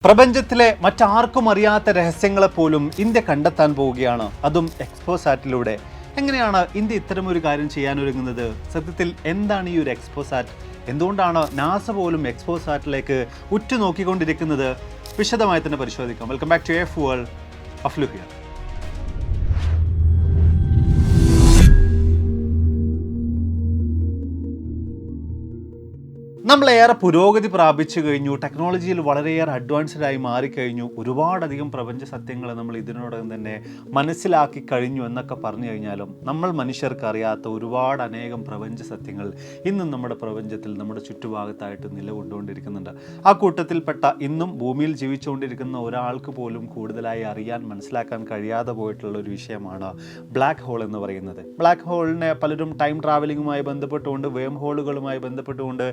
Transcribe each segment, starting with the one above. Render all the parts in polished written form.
പ്രപഞ്ചത്തിലെ മറ്റാർക്കും അറിയാത്ത രഹസ്യങ്ങളെപ്പോലും ഇന്ത്യ കണ്ടെത്താൻ പോവുകയാണ്, അതും എക്സ്പോസാറ്റിലൂടെ. എങ്ങനെയാണ് ഇന്ത്യ ഇത്തരമൊരു കാര്യം ചെയ്യാനൊരുങ്ങുന്നത്? സത്യത്തിൽ എന്താണ് ഈ ഒരു എക്സ്പോസാറ്റ്? എന്തുകൊണ്ടാണ് നാസ പോലും എക്സ്പോസാറ്റിലേക്ക് ഉറ്റുനോക്കിക്കൊണ്ടിരിക്കുന്നത്? വിശദമായി തന്നെ പരിശോധിക്കാം. Welcome back to F world. അഫ്ലു ഹിയർ. നമ്മളേറെ പുരോഗതി പ്രാപിച്ചു കഴിഞ്ഞു, ടെക്നോളജിയിൽ വളരെയേറെ അഡ്വാൻസ്ഡ് ആയി മാറിക്കഴിഞ്ഞു, ഒരുപാടധികം പ്രപഞ്ച സത്യങ്ങൾ നമ്മൾ ഇതിനോടകം തന്നെ മനസ്സിലാക്കി കഴിഞ്ഞു എന്നൊക്കെ പറഞ്ഞു കഴിഞ്ഞാലും നമ്മൾ മനുഷ്യർക്ക് അറിയാത്ത ഒരുപാട് അനേകം പ്രപഞ്ച സത്യങ്ങൾ ഇന്നും നമ്മുടെ പ്രപഞ്ചത്തിൽ നമ്മുടെ ചുറ്റുഭാഗത്തായിട്ട് നിലകൊണ്ടുകൊണ്ടിരിക്കുന്നുണ്ട്. ആ കൂട്ടത്തിൽപ്പെട്ട ഇന്നും ഭൂമിയിൽ ജീവിച്ചുകൊണ്ടിരിക്കുന്ന ഒരാൾക്ക് പോലും കൂടുതലായി അറിയാൻ മനസ്സിലാക്കാൻ കഴിയാതെ പോയിട്ടുള്ള ഒരു വിഷയമാണ് ബ്ലാക്ക് ഹോൾ എന്ന് പറയുന്നത്. ബ്ലാക്ക് ഹോളിനെ പലരും ടൈം ട്രാവലിങ്ങുമായി ബന്ധപ്പെട്ടുകൊണ്ട്, വേം ഹോളുകളുമായി ബന്ധപ്പെട്ടുകൊണ്ട്,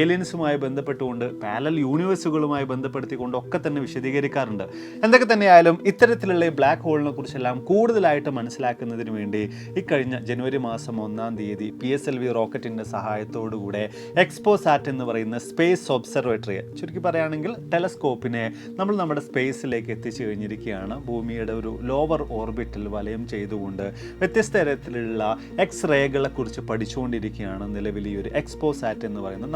ഏലിയൻസുമായി ബന്ധപ്പെട്ടുകൊണ്ട്, പാരലൽ യൂണിവേഴ്സുകളുമായി ബന്ധപ്പെടുത്തിക്കൊണ്ട് ഒക്കെ തന്നെ വിശദീകരിക്കാറുണ്ട്. എന്തൊക്കെ തന്നെയായാലും ഇത്തരത്തിലുള്ള ബ്ലാക്ക് ഹോളിനെ കുറിച്ചെല്ലാം കൂടുതലായിട്ട് മനസ്സിലാക്കുന്നതിന് വേണ്ടി ഇക്കഴിഞ്ഞ ജനുവരി മാസം 1-ാം തീയതി PSLV റോക്കറ്റിൻ്റെ സഹായത്തോടുകൂടെ എക്സ്പോസാറ്റ് എന്ന് പറയുന്ന സ്പേസ് ഒബ്സർവേറ്ററിയെ, ചുരുക്കി പറയുകയാണെങ്കിൽ ടെലസ്കോപ്പിനെ, നമ്മൾ നമ്മുടെ സ്പേസിലേക്ക് എത്തിച്ചു കഴിഞ്ഞിരിക്കുകയാണ്. ഭൂമിയുടെ ഒരു ലോവർ ഓർബിറ്റിൽ വലയം ചെയ്തുകൊണ്ട് വ്യത്യസ്ത തരത്തിലുള്ള എക്സ്റേകളെ കുറിച്ച് പഠിച്ചുകൊണ്ടിരിക്കുകയാണ് നിലവിൽ ഈ ഒരു എക്സ്പോസാറ്റ് എന്ന് പറയുന്നത്.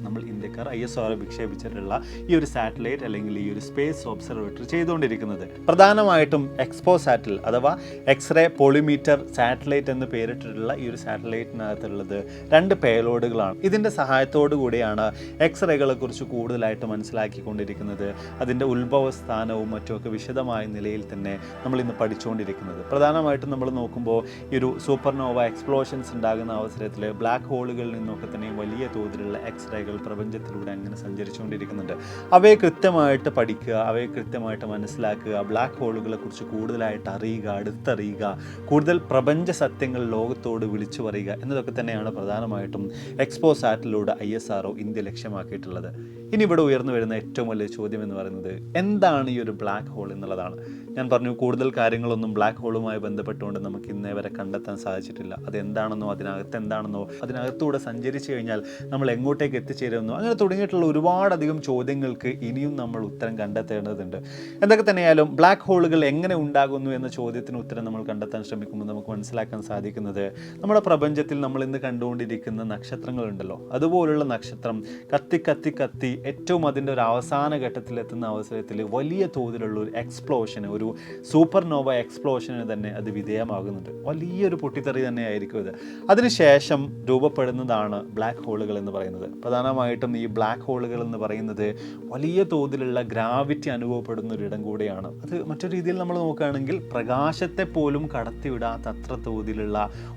നമ്മൾ ഇന്ത്യക്കാർ ISRO വിക്ഷേപിച്ചിട്ടുള്ള ഈ ഒരു സാറ്റലൈറ്റ് അല്ലെങ്കിൽ ഈ ഒരു സ്പേസ് ഒബ്സർവേറ്ററി ചെയ്തുകൊണ്ടിരിക്കുന്നത്. പ്രധാനമായിട്ടും എക്സ്പോസാറ്റിൽ അഥവാ എക്സ്റേ പോളിമീറ്റർ സാറ്റലൈറ്റ് എന്ന് പേരിട്ടിട്ടുള്ള ഈ ഒരു സാറ്റലൈറ്റിനകത്തുള്ളത് 2 പേലോഡുകളാണ്. ഇതിൻ്റെ സഹായത്തോടു കൂടിയാണ് എക്സ്റേകളെ കുറിച്ച് കൂടുതലായിട്ട് മനസ്സിലാക്കിക്കൊണ്ടിരിക്കുന്നത്. അതിൻ്റെ ഉത്ഭവസ്ഥാനവും മറ്റുമൊക്കെ വിശദമായ നിലയിൽ തന്നെ നമ്മൾ ഇന്ന് പഠിച്ചുകൊണ്ടിരിക്കുന്നത്. പ്രധാനമായിട്ടും നമ്മൾ നോക്കുമ്പോൾ ഈ ഒരു സൂപ്പർനോവ എക്സ്പ്ലോഷൻസ് ഉണ്ടാകുന്ന അവസരത്തിൽ ബ്ലാക്ക് ഹോളുകളിൽ നിന്നൊക്കെ തന്നെ വലിയ തോതിലുള്ള എക്സ്റേകൾ പ്രപഞ്ചത്തിലൂടെ അങ്ങനെ സഞ്ചരിച്ചുകൊണ്ടിരിക്കുന്നുണ്ട്. അവയെ കൃത്യമായിട്ട് പഠിക്കുക, അവയെ കൃത്യമായിട്ട് മനസ്സിലാക്കുക, ബ്ലാക്ക് ഹോളുകളെ കുറിച്ച് കൂടുതലായിട്ട് അറിയുക, അടുത്തറിയുക, കൂടുതൽ പ്രപഞ്ച സത്യങ്ങൾ ലോകത്തോട് വിളിച്ചു പറയുക എന്നതൊക്കെ തന്നെയാണ് പ്രധാനമായിട്ടും എക്സ്പോസാറ്റിലൂടെ ISRO ഇന്ത്യ ലക്ഷ്യമാക്കിയിട്ടുള്ളത്. ഇനി ഇവിടെ ഉയർന്നു വരുന്ന ഏറ്റവും വലിയ ചോദ്യം എന്ന് പറയുന്നത് എന്താണ് ഈ ഒരു ബ്ലാക്ക് ഹോൾ എന്നുള്ളതാണ്. ഞാൻ പറഞ്ഞു, കൂടുതൽ കാര്യങ്ങളൊന്നും ബ്ലാക്ക് ഹോളുമായി ബന്ധപ്പെട്ടുകൊണ്ട് നമുക്ക് ഇന്നേ വരെ കണ്ടെത്താൻ സാധിച്ചിട്ടില്ല. അതെന്താണെന്നോ അതിനകത്ത് എന്താണെന്നോ, അതിനകത്തൂടെ സഞ്ചരിച്ചു കഴിഞ്ഞാൽ നമ്മൾ എങ്ങോട്ടേക്ക് എത്തിച്ചേരുമെന്നോ, അങ്ങനെ തുടങ്ങിയിട്ടുള്ള ഒരുപാടധികം ചോദ്യങ്ങൾക്ക് ഇനിയും നമ്മൾ ഉത്തരം കണ്ടെത്തേണ്ടതുണ്ട്. എന്തൊക്കെ തന്നെയായാലും ബ്ലാക്ക് ഹോളുകൾ എങ്ങനെ ഉണ്ടാകുന്നു എന്ന ചോദ്യത്തിന് ഉത്തരം നമ്മൾ കണ്ടെത്താൻ ശ്രമിക്കുമ്പോൾ നമുക്ക് മനസ്സിലാക്കാൻ സാധിക്കുന്നത്, നമ്മുടെ പ്രപഞ്ചത്തിൽ നമ്മൾ ഇന്ന് കണ്ടുകൊണ്ടിരിക്കുന്ന നക്ഷത്രങ്ങളുണ്ടല്ലോ, അതുപോലുള്ള നക്ഷത്രം കത്തി കത്തി കത്തി ഏറ്റവും അതിൻ്റെ ഒരു അവസാന ഘട്ടത്തിലെത്തുന്ന അവസരത്തിൽ വലിയ തോതിലുള്ള ഒരു എക്സ്പ്ലോഷന്, ഒരു സൂപ്പർനോവ എക്സ്പ്ലോഷന് തന്നെ അത് വിധേയമാകുന്നുണ്ട്. വലിയൊരു പൊട്ടിത്തെറി തന്നെയായിരിക്കും ഇത്. അതിനുശേഷം രൂപപ്പെടുന്നതാണ് ബ്ലാക്ക് ഹോളുകൾ എന്ന് പറയുന്നത്. പ്രധാനമായിട്ടും ഈ ബ്ലാക്ക് ഹോളുകൾ എന്ന് പറയുന്നത് വലിയ തോതിലുള്ള ഗ്രാവിറ്റി അനുഭവപ്പെടുന്ന ഒരിടം കൂടെയാണ്. അത് മറ്റൊരു രീതിയിൽ നമ്മൾ നോക്കുകയാണെങ്കിൽ പ്രകാശത്തെ പോലും കടത്തിവിടാത്ത അത്ര തോതിലുള്ള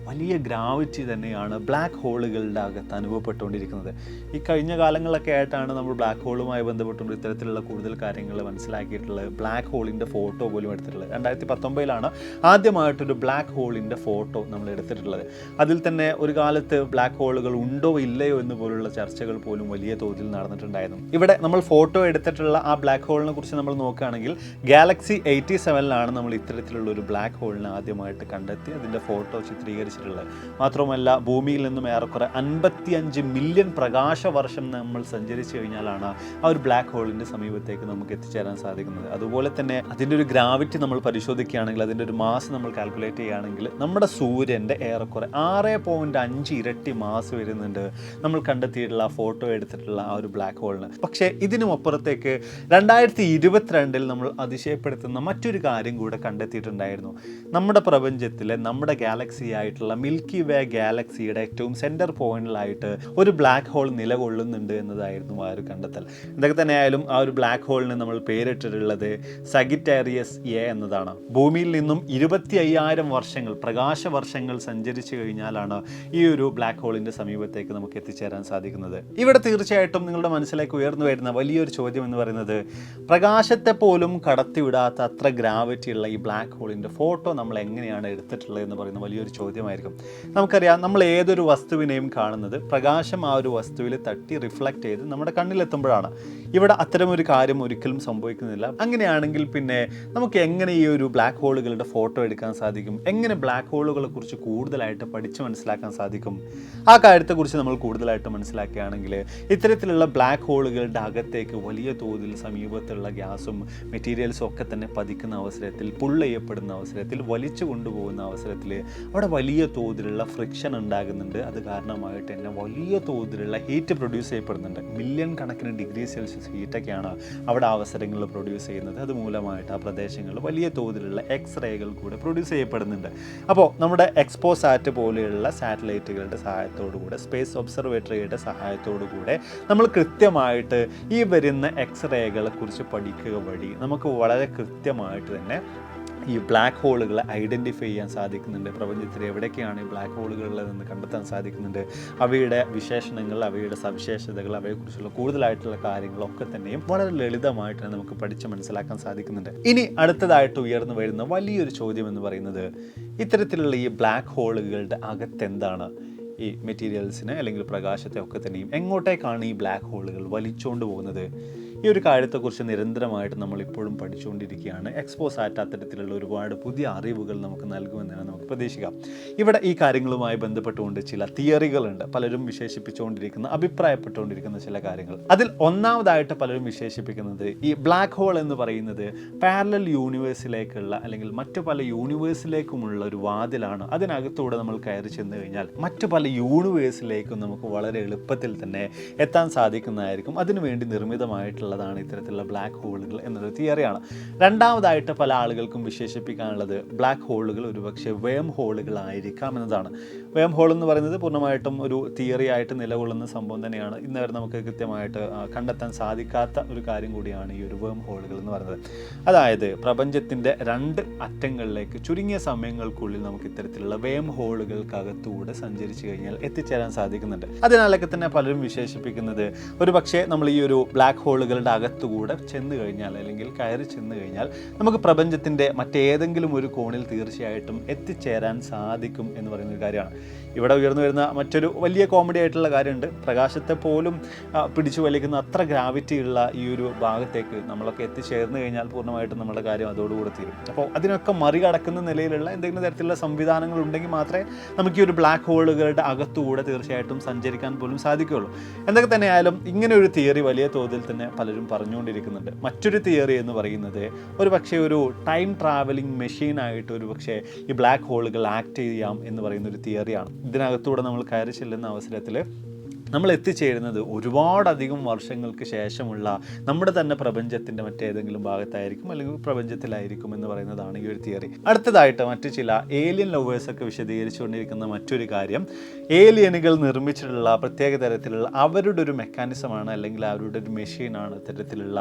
വലിയ ഗ്രാവിറ്റി തന്നെയാണ് ബ്ലാക്ക് ഹോളുകളുടെ അകത്ത് അനുഭവപ്പെട്ടുകൊണ്ടിരിക്കുന്നത്. ഈ കഴിഞ്ഞ കാലങ്ങളിലൊക്കെ ആയിട്ടാണ് നമ്മൾ ബ്ലാക്ക് ഹോളുമായി ബന്ധപ്പെട്ടുകൊണ്ട് ഇത്തരത്തിലുള്ള കൂടുതൽ കാര്യങ്ങൾ മനസ്സിലാക്കിയിട്ടുള്ളത്. ബ്ലാക്ക് ഹോളിൻ്റെ ഫോട്ടോ പോലും എടുത്തിട്ടുള്ളത് 2019 ആദ്യമായിട്ടൊരു ബ്ലാക്ക് ഹോളിൻ്റെ ഫോട്ടോ നമ്മൾ എടുത്തിട്ടുള്ളത്. അതിൽ തന്നെ ഒരു കാലത്ത് ബ്ലാക്ക് ഹോളുകൾ ഉണ്ടോ ഇല്ലയോ എന്ന് പോലുള്ള ചർച്ചകൾ പോലും വലിയ തോതിൽ നടന്നിട്ടുണ്ടായിരുന്നു. ഇവിടെ നമ്മൾ ഫോട്ടോ എടുത്തിട്ടുള്ള ആ ബ്ലാക്ക് ഹോളിനെ കുറിച്ച് നമ്മൾ നോക്കുകയാണെങ്കിൽ ഗാലക്സി 87 നമ്മൾ ഇത്തരത്തിലുള്ള ഒരു ബ്ലാക്ക് ഹോളിനെ ആദ്യമായിട്ട് കണ്ടെത്തി അതിൻ്റെ ഫോട്ടോ ചിത്രീകരിച്ചിട്ടുള്ളത്. മാത്രമല്ല ഭൂമിയിൽ നിന്നും ഏറെക്കുറെ 55 മില്യൺ പ്രകാശ വർഷം നമ്മൾ സഞ്ചരിച്ചു കഴിഞ്ഞാലാണ് ആ ഒരു ബ്ലാക്ക് ഹോളിൻ്റെ സമീപത്തേക്ക് നമുക്ക് എത്തിച്ചേരാൻ സാധിക്കുന്നത്. അതുപോലെ തന്നെ അതിൻ്റെ ഒരു ഗ്രാവിറ്റി നമ്മൾ പരിശോധിക്കുകയാണെങ്കിൽ, അതിൻ്റെ ഒരു മാസ് നമ്മൾ കാൽക്കുലേറ്റ് ചെയ്യുകയാണെങ്കിൽ നമ്മുടെ സൂര്യൻ്റെ ഏറെക്കുറെ 6.5 ഇരട്ടി മാസ് വരുന്നുണ്ട് നമ്മൾ കണ്ടെത്തിയിട്ടുള്ള ഫോട്ടോ എടുത്തിട്ടുള്ള ആ ഒരു ബ്ലാക്ക് ഹോളിന്. പക്ഷേ ഇതിനും അപ്പുറത്തേക്ക് 2022 നമ്മൾ അതിശയപ്പെടുത്തുന്ന മറ്റൊരു കാര്യം കൂടെ കണ്ടെത്തിയിട്ടുണ്ടായിരുന്നു. നമ്മുടെ പ്രപഞ്ചത്തിലെ നമ്മുടെ ഗാലക്സി ആയിട്ടുള്ള മിൽക്കി വേ ഗാലക്സിയുടെ ഏറ്റവും സെൻറ്റർ പോയിന്റിലായിട്ട് ഒരു ബ്ലാക്ക് ഹോൾ നിലകൊള്ളുന്നുണ്ട് എന്നതായിരുന്നു ആ ഒരു കണ്ടെത്തൽ. എന്തൊക്കെ തന്നെയായാലും ആ ഒരു ബ്ലാക്ക് ഹോളിന് നമ്മൾ പേരിട്ടിട്ടുള്ളത് സഗിറ്റേറിയസ് A എന്നതാണ്. ഭൂമിയിൽ നിന്നും 25,000 വർഷങ്ങൾ, പ്രകാശ വർഷങ്ങൾ സഞ്ചരിച്ചു കഴിഞ്ഞാലാണ് ഈ ഒരു ബ്ലാക്ക് ഹോളിൻ്റെ സമീപത്തേക്ക് നമുക്ക് എത്തിച്ചേരാൻ സാധിക്കുന്നത്. ഇവിടെ തീർച്ചയായിട്ടും നിങ്ങളുടെ മനസ്സിലേക്ക് ഉയർന്നു വരുന്ന വലിയൊരു ചോദ്യം എന്ന് പറയുന്നത്, പ്രകാശത്തെ പോലും കടത്തിവിടാത്ത അത്ര ഗ്രാവിറ്റി ഉള്ള ഈ ബ്ലാക്ക് ഹോളിൻ്റെ ഫോട്ടോ നമ്മൾ എങ്ങനെയാണ് എടുത്തിട്ടുള്ളത് എന്ന് പറയുന്ന വലിയൊരു ചോദ്യമായിരിക്കും. നമുക്കറിയാം, നമ്മൾ ഏതൊരു വസ്തുവിനെയും കാണുന്നത് പ്രകാശം ആ ഒരു വസ്തുവിൽ തട്ടി റിഫ്ലക്റ്റ് ചെയ്ത് നമ്മുടെ കണ്ണിലെത്തുമ്പോഴാണ്. ഇവിടെ അത്തരമൊരു കാര്യം ഒരിക്കലും സംഭവിക്കുന്നില്ല. അങ്ങനെയാണെങ്കിൽ പിന്നെ നമുക്ക് എങ്ങനെ ഈ ഒരു ബ്ലാക്ക് ഹോളുകളുടെ ഫോട്ടോ എടുക്കാൻ സാധിക്കും? എങ്ങനെ ബ്ലാക്ക് ഹോളുകളെ കുറിച്ച് കൂടുതലായിട്ട് പഠിച്ചു മനസ്സിലാക്കാൻ സാധിക്കും? ആ കാര്യത്തെക്കുറിച്ച് നമ്മൾ കൂടുതലായിട്ട് കൃത്യമായിട്ട് മനസ്സിലാക്കുകയാണെങ്കിൽ ഇത്തരത്തിലുള്ള ബ്ലാക്ക് ഹോളുകളുടെ അകത്തേക്ക് വലിയ തോതിൽ സമീപത്തുള്ള ഗ്യാസും മെറ്റീരിയൽസും ഒക്കെ തന്നെ പതിക്കുന്ന അവസരത്തിൽ, പുൾ ചെയ്യപ്പെടുന്ന അവസരത്തിൽ, വലിച്ചു കൊണ്ടുപോകുന്ന അവസരത്തിൽ അവിടെ വലിയ തോതിലുള്ള ഫ്രിക്ഷൻ ഉണ്ടാകുന്നുണ്ട്. അത് കാരണമായിട്ട് തന്നെ വലിയ തോതിലുള്ള ഹീറ്റ് പ്രൊഡ്യൂസ് ചെയ്യപ്പെടുന്നുണ്ട്. മില്യൺ കണക്കിന് ഡിഗ്രി സെൽഷ്യസ് ഹീറ്റൊക്കെയാണ് അവിടെ അവസരങ്ങളിൽ പ്രൊഡ്യൂസ് ചെയ്യുന്നത്. അതുമൂലമായിട്ട് ആ പ്രദേശങ്ങളിൽ വലിയ തോതിലുള്ള എക്സ്റേകൾ കൂടെ പ്രൊഡ്യൂസ് ചെയ്യപ്പെടുന്നുണ്ട്. അപ്പോൾ നമ്മുടെ എക്സ്പോസാറ്റ് പോലെയുള്ള സാറ്റലൈറ്റുകളുടെ സഹായത്തോടുകൂടെ, സ്പേസ് ഒബ്സർവേറ്ററിയുടെ സഹായത്തോടുകൂടെ നമ്മൾ കൃത്യമായിട്ട് ഈ വരുന്ന എക്സ്റേകളെ കുറിച്ച് പഠിക്കുക വഴി നമുക്ക് വളരെ കൃത്യമായിട്ട് തന്നെ ഈ ബ്ലാക്ക് ഹോളുകളെ ഐഡൻറ്റിഫൈ ചെയ്യാൻ സാധിക്കുന്നുണ്ട്. പ്രപഞ്ചത്തിൽ എവിടെയൊക്കെയാണ് ഈ ബ്ലാക്ക് ഹോളുകളിലെന്ന് കണ്ടെത്താൻ സാധിക്കുന്നുണ്ട്. അവയുടെ വിശേഷണങ്ങൾ, അവയുടെ സവിശേഷതകൾ, അവയെക്കുറിച്ചുള്ള കൂടുതലായിട്ടുള്ള കാര്യങ്ങളൊക്കെ തന്നെയും വളരെ ലളിതമായിട്ട് നമുക്ക് പഠിച്ച് മനസ്സിലാക്കാൻ സാധിക്കുന്നുണ്ട്. ഇനി അടുത്തതായിട്ട് ഉയർന്നു വരുന്ന വലിയൊരു ചോദ്യം എന്ന് പറയുന്നത്, ഇത്തരത്തിലുള്ള ഈ ബ്ലാക്ക് ഹോളുകളുടെ അകത്തെന്താണ്? ഈ മെറ്റീരിയൽസിനെ അല്ലെങ്കിൽ പ്രകാശത്തെ ഒക്കെ തന്നെയും എങ്ങോട്ടേക്കാണ് ഈ ബ്ലാക്ക് ഹോളുകൾ വലിച്ചുകൊണ്ട് പോകുന്നത്? ഈ ഒരു കാര്യത്തെക്കുറിച്ച് നിരന്തരമായിട്ട് നമ്മൾ ഇപ്പോഴും പഠിച്ചുകൊണ്ടിരിക്കുകയാണ്. എക്സ്പോസാറ്റ് അത്തരത്തിലുള്ള ഒരുപാട് പുതിയ അറിവുകൾ നമുക്ക് നൽകുമെന്നാണ് നമുക്ക് പ്രതീക്ഷിക്കാം. ഇവിടെ ഈ കാര്യങ്ങളുമായി ബന്ധപ്പെട്ടുകൊണ്ട് ചില തിയറികളുണ്ട്. പലരും വിശേഷിപ്പിച്ചുകൊണ്ടിരിക്കുന്ന, അഭിപ്രായപ്പെട്ടുകൊണ്ടിരിക്കുന്ന ചില കാര്യങ്ങൾ. അതിൽ ഒന്നാമതായിട്ട് പലരും വിശേഷിപ്പിക്കുന്നത് ഈ ബ്ലാക്ക് ഹോൾ എന്ന് പറയുന്നത് പാരലൽ യൂണിവേഴ്സിലേക്കുള്ള അല്ലെങ്കിൽ മറ്റു പല യൂണിവേഴ്സിലേക്കുമുള്ള ഒരു വാതിലാണ്. അതിനകത്തൂടെ നമ്മൾ കയറി ചെന്ന് കഴിഞ്ഞാൽ മറ്റു പല യൂണിവേഴ്സിലേക്കും നമുക്ക് വളരെ എളുപ്പത്തിൽ തന്നെ എത്താൻ സാധിക്കുന്നതായിരിക്കും. അതിനുവേണ്ടി നിർമ്മിതമായിട്ടുള്ളതാണ് ഇത്തരത്തിലുള്ള ബ്ലാക്ക് ഹോളുകൾ എന്നൊരു തിയറിയാണ്. രണ്ടാമതായിട്ട് പല ആളുകൾക്കും വിശേഷിപ്പിക്കാനുള്ളത് ബ്ലാക്ക് ഹോളുകൾ ഒരുപക്ഷെ വേം ഹോളുകളായിരിക്കാം എന്നതാണ്. വേം ഹോൾ എന്ന് പറയുന്നത് പൂർണ്ണമായിട്ടും ഒരു തിയറി ആയിട്ട് നിലകൊള്ളുന്ന സംഭവം തന്നെയാണ്. ഇന്ന് വരെ നമുക്ക് കൃത്യമായിട്ട് കണ്ടെത്താൻ സാധിക്കാത്ത ഒരു കാര്യം കൂടിയാണ് ഈ ഒരു വേം ഹോളുകൾ എന്ന് പറയുന്നത്. അതായത് പ്രപഞ്ചത്തിൻ്റെ രണ്ട് അറ്റങ്ങളിലേക്ക് ചുരുങ്ങിയ സമയങ്ങൾക്കുള്ളിൽ നമുക്ക് ഇത്തരത്തിലുള്ള വേം ഹോളുകൾക്കകത്തൂടെ സഞ്ചരിച്ചു കഴിഞ്ഞാൽ എത്തിച്ചേരാൻ സാധിക്കുന്നുണ്ട്. അതിനാലൊക്കെ തന്നെ പലരും വിശേഷിപ്പിക്കുന്നത് ഒരു പക്ഷേ നമ്മൾ ഈ ഒരു ബ്ലാക്ക് ഹോളുകളുടെ അകത്തുകൂടെ ചെന്ന് കഴിഞ്ഞാൽ അല്ലെങ്കിൽ കയറി ചെന്ന് കഴിഞ്ഞാൽ നമുക്ക് പ്രപഞ്ചത്തിൻ്റെ മറ്റേതെങ്കിലും ഒരു കോണിൽ തീർച്ചയായിട്ടും എത്തിച്ചേരാൻ സാധിക്കും എന്ന് പറയുന്ന ഒരു കാര്യമാണ്. ഇവിടെ ഉയർന്നു വരുന്ന മറ്റൊരു വലിയ കോമഡി ആയിട്ടുള്ള കാര്യമുണ്ട്. പ്രകാശത്തെ പോലും പിടിച്ചു വലിക്കുന്ന അത്ര ഗ്രാവിറ്റി ഉള്ള ഈ ഒരു ഭാഗത്തേക്ക് നമ്മളൊക്കെ എത്തിച്ചേർന്ന് കഴിഞ്ഞാൽ പൂർണ്ണമായിട്ടും നമ്മുടെ കാര്യം അതോടുകൂടെ തീരും. അപ്പോൾ അതിനൊക്കെ മറികടക്കുന്ന നിലയിലുള്ള എന്തെങ്കിലും തരത്തിലുള്ള സംവിധാനങ്ങൾ ഉണ്ടെങ്കിൽ മാത്രമേ നമുക്ക് ഈ ഒരു ബ്ലാക്ക് ഹോളുകളുടെ അകത്തുകൂടെ തീർച്ചയായിട്ടും സഞ്ചരിക്കാൻ പോലും സാധിക്കുകയുള്ളൂ. എന്തൊക്കെ തന്നെയായാലും ഇങ്ങനെ ഒരു തിയറി വലിയ തോതിൽ തന്നെ പലരും പറഞ്ഞുകൊണ്ടിരിക്കുന്നുണ്ട്. മറ്റൊരു തിയറി എന്ന് പറയുന്നത് ഒരു പക്ഷേ ഒരു ടൈം ട്രാവലിംഗ് മെഷീനായിട്ട് ഒരു പക്ഷേ ഈ ബ്ലാക്ക് ഹോളുകൾ ആക്ട് ചെയ്യാം എന്ന് പറയുന്ന ഒരു തിയറിയാണ്. ഇതിനകത്തൂടെ നമ്മൾ കയറി ചെല്ലുന്ന അവസരത്തിൽ നമ്മൾ എത്തിച്ചേരുന്നത് ഒരുപാടധികം വർഷങ്ങൾക്ക് ശേഷമുള്ള നമ്മുടെ തന്നെ പ്രപഞ്ചത്തിൻ്റെ മറ്റേതെങ്കിലും ഭാഗത്തായിരിക്കും അല്ലെങ്കിൽ പ്രപഞ്ചത്തിലായിരിക്കും എന്ന് പറയുന്നതാണ് ഈ ഒരു തിയറി. അടുത്തതായിട്ട് മറ്റു ചില ഏലിയൻ ലവേഴ്സൊക്കെ വിശദീകരിച്ചുകൊണ്ടിരിക്കുന്ന മറ്റൊരു കാര്യം, ഏലിയനുകൾ നിർമ്മിച്ചിട്ടുള്ള പ്രത്യേക തരത്തിലുള്ള അവരുടെ ഒരു മെക്കാനിസമാണ് അല്ലെങ്കിൽ അവരുടെ ഒരു മെഷീനാണ് ഇത്തരത്തിലുള്ള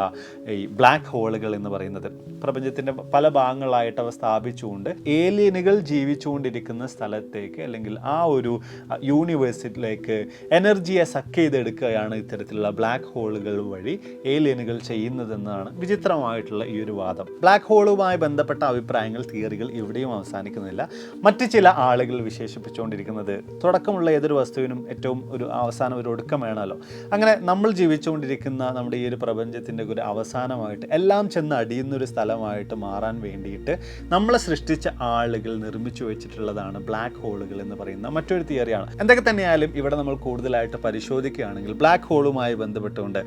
ഈ ബ്ലാക്ക് ഹോളുകൾ എന്ന് പറയുന്നത്. പ്രപഞ്ചത്തിൻ്റെ പല ഭാഗങ്ങളായിട്ട് അവ സ്ഥാപിച്ചുകൊണ്ട് ഏലിയനുകൾ ജീവിച്ചുകൊണ്ടിരിക്കുന്ന സ്ഥലത്തേക്ക് അല്ലെങ്കിൽ ആ ഒരു യൂണിവേഴ്സിറ്റിയിലേക്ക് എനർജി സക്ക് ചെയ്തെടുക്കുകയാണ് ഇത്തരത്തിലുള്ള ബ്ലാക്ക് ഹോളുകൾ വഴി ഏലിയനുകൾ ചെയ്യുന്നതെന്നാണ് വിചിത്രമായിട്ടുള്ള ഈ ഒരു വാദം. ബ്ലാക്ക് ഹോളുമായി ബന്ധപ്പെട്ട അഭിപ്രായങ്ങൾ, തിയറികൾ ഇവിടെയും അവസാനിക്കുന്നില്ല. മറ്റ് ചില ആളുകൾ വിശേഷിപ്പിച്ചുകൊണ്ടിരിക്കുന്നത് തുടക്കമുള്ള ഏതൊരു വസ്തുവിനും ഏറ്റവും ഒരു അവസാനം ഒരു ഒടുക്കം വേണമല്ലോ. അങ്ങനെ നമ്മൾ ജീവിച്ചുകൊണ്ടിരിക്കുന്ന നമ്മുടെ ഈ ഒരു പ്രപഞ്ചത്തിൻ്റെ ഒരു അവസാനമായിട്ട് എല്ലാം ചെന്ന് അടിയുന്നൊരു സ്ഥലമായിട്ട് മാറാൻ വേണ്ടിയിട്ട് നമ്മളെ സൃഷ്ടിച്ച ആളുകൾ നിർമ്മിച്ചു വെച്ചിട്ടുള്ളതാണ് ബ്ലാക്ക് ഹോളുകൾ എന്ന് പറയുന്ന മറ്റൊരു തിയറിയാണ്. എന്തൊക്കെ തന്നെയായാലും ഇവിടെ നമ്മൾ കൂടുതലായിട്ട് പരിശോധിക്കുകയാണെങ്കിൽ ബ്ലാക്ക് ഹോളുമായി ബന്ധപ്പെട്ടുകൊണ്ട്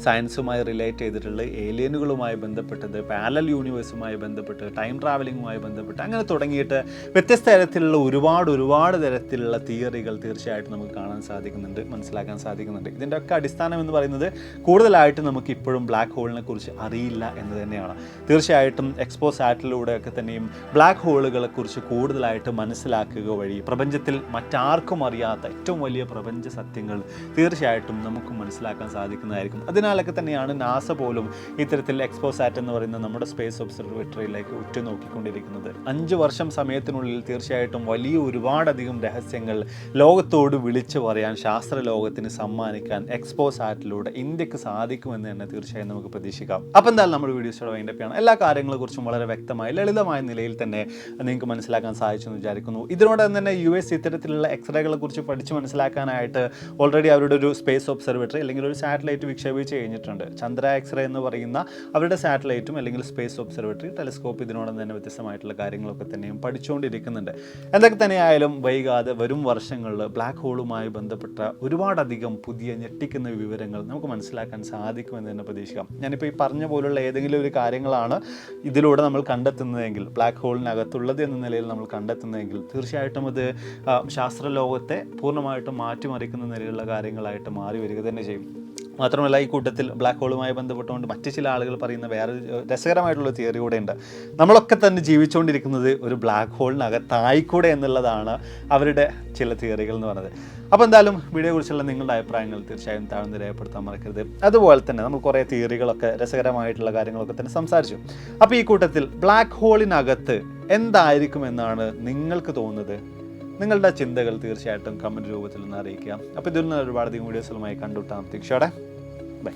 സയൻസുമായി റിലേറ്റ് ചെയ്തിട്ടുള്ള ഏലിയനുകളുമായി ബന്ധപ്പെട്ടത്, പാരലൽ യൂണിവേഴ്സുമായി ബന്ധപ്പെട്ട്, ടൈം ട്രാവലിങ്ങുമായി ബന്ധപ്പെട്ട് അങ്ങനെ തുടങ്ങിയിട്ട് വ്യത്യസ്ത തരത്തിലുള്ള ഒരുപാട് തരത്തിലുള്ള തിയറികൾ തീർച്ചയായിട്ടും നമുക്ക് കാണാൻ സാധിക്കുന്നുണ്ട്, മനസ്സിലാക്കാൻ സാധിക്കുന്നുണ്ട്. ഇതിൻ്റെ ഒക്കെ അടിസ്ഥാനം എന്ന് പറയുന്നത് കൂടുതലായിട്ട് നമുക്ക് ഇപ്പോഴും ബ്ലാക്ക് ഹോളിനെ കുറിച്ച് അറിയില്ല എന്ന് തന്നെയാണ്. തീർച്ചയായിട്ടും എക്സ്പോസാറ്റിലൂടെയൊക്കെ തന്നെയും ബ്ലാക്ക് ഹോളുകളെ കുറിച്ച് കൂടുതലായിട്ട് മനസ്സിലാക്കുക വഴി പ്രപഞ്ചത്തിൽ മറ്റാർക്കും അറിയാത്ത ഏറ്റവും വലിയ പ്രപഞ്ച സത്യങ്ങൾ തീർച്ചയായിട്ടും നമുക്ക് മനസ്സിലാക്കാൻ സാധിക്കുന്നതായിരിക്കും. അതിനാലൊക്കെ തന്നെയാണ് നാസ പോലും ഇത്തരത്തിൽ എക്സ്പോസാറ്റ് എന്ന് പറയുന്ന നമ്മുടെ സ്പേസ് ഒബ്സർവേറ്ററിയിലേക്ക് ഉറ്റുനോക്കിക്കൊണ്ടിരിക്കുന്നത്. 5 വർഷം സമയത്തിനുള്ളിൽ തീർച്ചയായിട്ടും വലിയ ഒരുപാടധികം രഹസ്യങ്ങൾ ലോകത്തോട് വിളിച്ചു പറയാൻ, ശാസ്ത്ര ലോകത്തിന് സമ്മാനിക്കാൻ എക്സ്പോസാറ്റിലൂടെ ഇന്ത്യക്ക് സാധിക്കുമെന്ന് തന്നെ തീർച്ചയായും നമുക്ക് പ്രതീക്ഷിക്കാം. അപ്പോൾ എന്തായാലും നമ്മുടെ വീഡിയോസോടെ വൈൻഡപ്പാണ്. എല്ലാ കാര്യങ്ങളെക്കുറിച്ചും വളരെ വ്യക്തമായി ലളിതമായ നിലയിൽ തന്നെ നിങ്ങൾക്ക് മനസ്സിലാക്കാൻ സാധിച്ചെന്ന് വിചാരിക്കുന്നു. ഇതിനോടൊപ്പം തന്നെ US ഇത്തരത്തിലുള്ള എക്സ്റേകളെ കുറിച്ച് പഠിച്ച് മനസ്സിലാക്കാനായിട്ട് ഓൾറെഡി ഓൾറെഡി അവരുടെ ഒരു സ്പേസ് ഒബ്സർവേറ്ററി അല്ലെങ്കിൽ ഒരു സാറ്റലൈറ്റ് വിക്ഷേപിച്ച് കഴിഞ്ഞിട്ടുണ്ട്. ചന്ദ്ര എക്സ്റേ എന്ന് പറയുന്ന അവരുടെ സാറ്റലൈറ്റും അല്ലെങ്കിൽ സ്പേസ് ഒബ്സർവേറ്ററി, ടെലിസ്കോപ്പ് ഇതിനോടൊപ്പം തന്നെ വ്യത്യസ്തമായിട്ടുള്ള കാര്യങ്ങളൊക്കെ തന്നെയും പഠിച്ചുകൊണ്ടിരിക്കുന്നുണ്ട്. എന്തൊക്കെ തന്നെയായാലും വൈകാതെ വരും വർഷങ്ങളിൽ ബ്ലാക്ക് ഹോളുമായി ബന്ധപ്പെട്ട ഒരുപാടധികം പുതിയ ഞെട്ടിക്കുന്ന വിവരങ്ങൾ നമുക്ക് മനസ്സിലാക്കാൻ സാധിക്കുമെന്ന് തന്നെ പ്രതീക്ഷിക്കാം. ഞാനിപ്പോൾ ഈ പറഞ്ഞ പോലുള്ള ഏതെങ്കിലും ഒരു കാര്യങ്ങളാണ് ഇതിലൂടെ നമ്മൾ കണ്ടെത്തുന്നതെങ്കിൽ, ബ്ലാക്ക് ഹോളിനകത്തുള്ളത് എന്ന നിലയിൽ നമ്മൾ കണ്ടെത്തുന്നതെങ്കിൽ, തീർച്ചയായിട്ടും അത് ശാസ്ത്രലോകത്തെ പൂർണ്ണമായിട്ടും മാറ്റിമറിക്കുന്ന നിലയിലുള്ള കാര്യങ്ങളായിട്ട് മാറി വരിക തന്നെ ചെയ്യും. മാത്രമല്ല, ഈ കൂട്ടത്തിൽ ബ്ലാക്ക് ഹോളുമായി ബന്ധപ്പെട്ടുകൊണ്ട് മറ്റ് ചില ആളുകൾ പറയുന്ന വേറെ രസകരമായിട്ടുള്ള തിയറി കൂടെ ഉണ്ട്. നമ്മളൊക്കെ തന്നെ ജീവിച്ചുകൊണ്ടിരിക്കുന്നത് ഒരു ബ്ലാക്ക് ഹോളിനകത്തായിക്കൂടെ എന്നുള്ളതാണ് അവരുടെ ചില തിയറികൾ എന്ന് പറയുന്നത്. അപ്പോൾ എന്തായാലും വീഡിയോയെക്കുറിച്ചുള്ള നിങ്ങളുടെ അഭിപ്രായങ്ങൾ തീർച്ചയായും താഴ്ന്ന് രേഖപ്പെടുത്താൻ മറക്കരുത്. അതുപോലെ തന്നെ നമ്മൾ കുറേ തിയറികളൊക്കെ രസകരമായിട്ടുള്ള കാര്യങ്ങളൊക്കെ തന്നെ സംസാരിച്ചു. അപ്പോൾ ഈ കൂട്ടത്തിൽ ബ്ലാക്ക് ഹോളിനകത്ത് എന്തായിരിക്കുമെന്നാണ് നിങ്ങൾക്ക് തോന്നുന്നത്? നിങ്ങളുടെ ചിന്തകൾ തീർച്ചയായിട്ടും കമൻറ്റ് രൂപത്തിൽ ഒന്ന് അറിയിക്കുക. അപ്പോൾ ഇതിൽ നിന്ന് ഒരുപാടധികം വീഡിയോസുകളുമായി കണ്ടുമുട്ടാം. പ്രതീക്ഷയോടെ ബൈ.